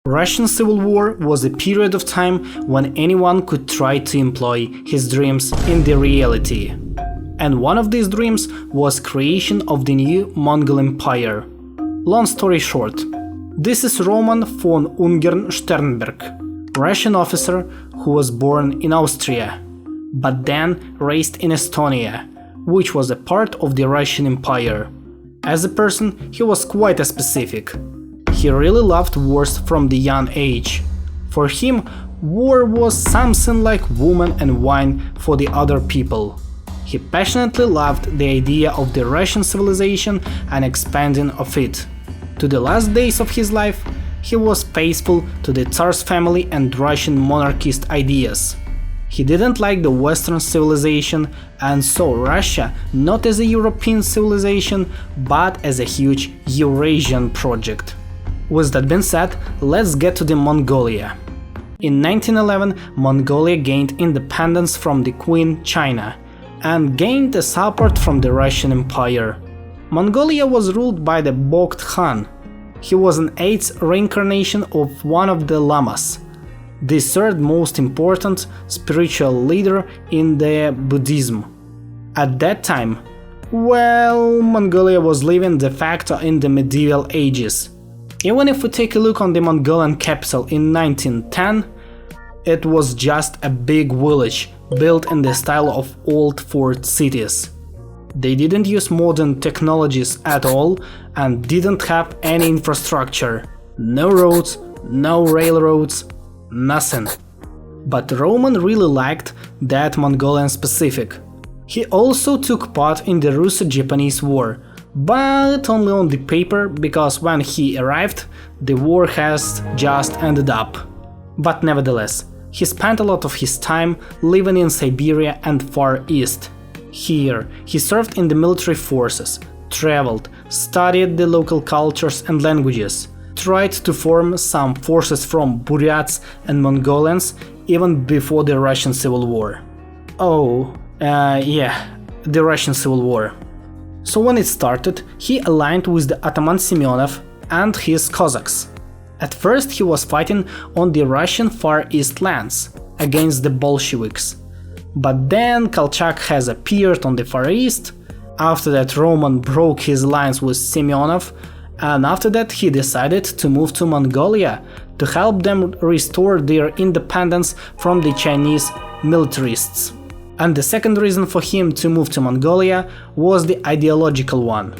Russian Civil War was a period of time when anyone could try to employ his dreams in the reality. And one of these dreams was creation of the new Mongol Empire. Long story short, this is Roman von Ungern-Sternberg, Russian officer who was born in Austria, but then raised in Estonia, which was a part of the Russian Empire. As a person, he was quite specific. He really loved wars from the young age. For him, war was something like woman and wine for the other people. He passionately loved the idea of the Russian civilization and expanding of it. To the last days of his life, he was faithful to the Tsar's family and Russian monarchist ideas. He didn't like the Western civilization and saw Russia not as a European civilization, but as a huge Eurasian project. With that being said, let's get to the Mongolia. In 1911, Mongolia gained independence from the Queen China and gained a support from the Russian Empire. Mongolia was ruled by the Bogd Khan. He was an eighth reincarnation of one of the lamas, the third most important spiritual leader in the Buddhism. At that time, Mongolia was living de facto in the medieval ages. Even if we take a look on the Mongolian capital in 1910, it was just a big village built in the style of old fort cities. They didn't use modern technologies at all and didn't have any infrastructure. No roads, no railroads, nothing. But Roman really liked that Mongolian specific. He also took part in the Russo-Japanese War, but only on the paper, because when he arrived, the war has just ended up. But nevertheless, he spent a lot of his time living in Siberia and Far East. Here, he served in the military forces, traveled, studied the local cultures and languages, tried to form some forces from Buryats and Mongolians even before the Russian Civil War. The Russian Civil War. So when it started, he aligned with the Ataman Semyonov and his Cossacks. At first he was fighting on the Russian Far East lands against the Bolsheviks. But then Kolchak has appeared on the Far East. After that, Roman broke his alliance with Semyonov, and after that he decided to move to Mongolia to help them restore their independence from the Chinese militarists. And the second reason for him to move to Mongolia was the ideological one.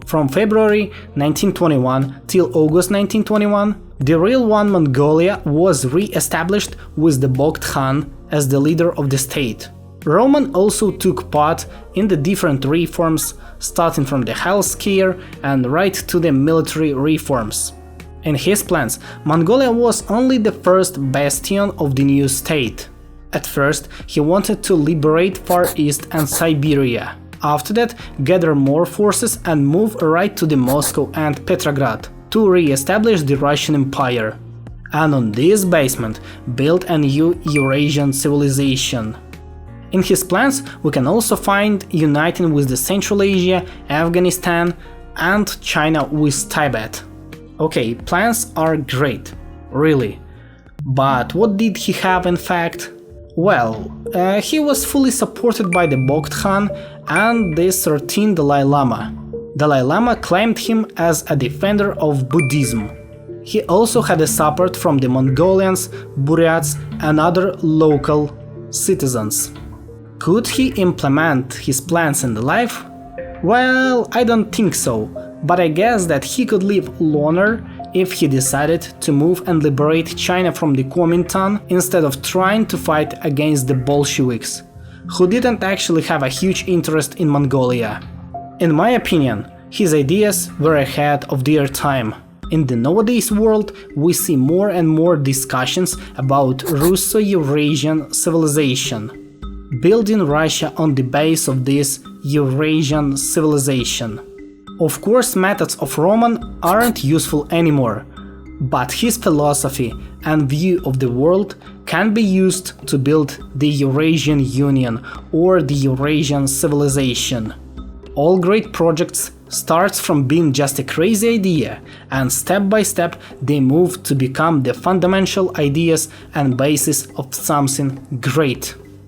From February 1921 till August 1921, the real one Mongolia was re-established with the Bogd Khan as the leader of the state. Roman also took part in the different reforms, starting from the healthcare and right to the military reforms. In his plans, Mongolia was only the first bastion of the new state. At first, he wanted to liberate Far East and Siberia. After that, gather more forces and move right to the Moscow and Petrograd to re-establish the Russian Empire. And on this basement, build a new Eurasian civilization. In his plans, we can also find uniting with the Central Asia, Afghanistan and China with Tibet. Okay, plans are great, really. But what did he have in fact? He was fully supported by the Bogd Khan and the 13th Dalai Lama. Dalai Lama claimed him as a defender of Buddhism. He also had a support from the Mongolians, Buryats and other local citizens. Could he implement his plans in the life? I don't think so, but I guess that he could live longer if he decided to move and liberate China from the Kuomintang instead of trying to fight against the Bolsheviks, who didn't actually have a huge interest in Mongolia. In my opinion, his ideas were ahead of their time. In the nowadays world, we see more and more discussions about Russo-Eurasian civilization, building Russia on the base of this Eurasian civilization. Of course, methods of Roman aren't useful anymore, but his philosophy and view of the world can be used to build the Eurasian Union or the Eurasian civilization. All great projects starts from being just a crazy idea, and step by step they move to become the fundamental ideas and basis of something great.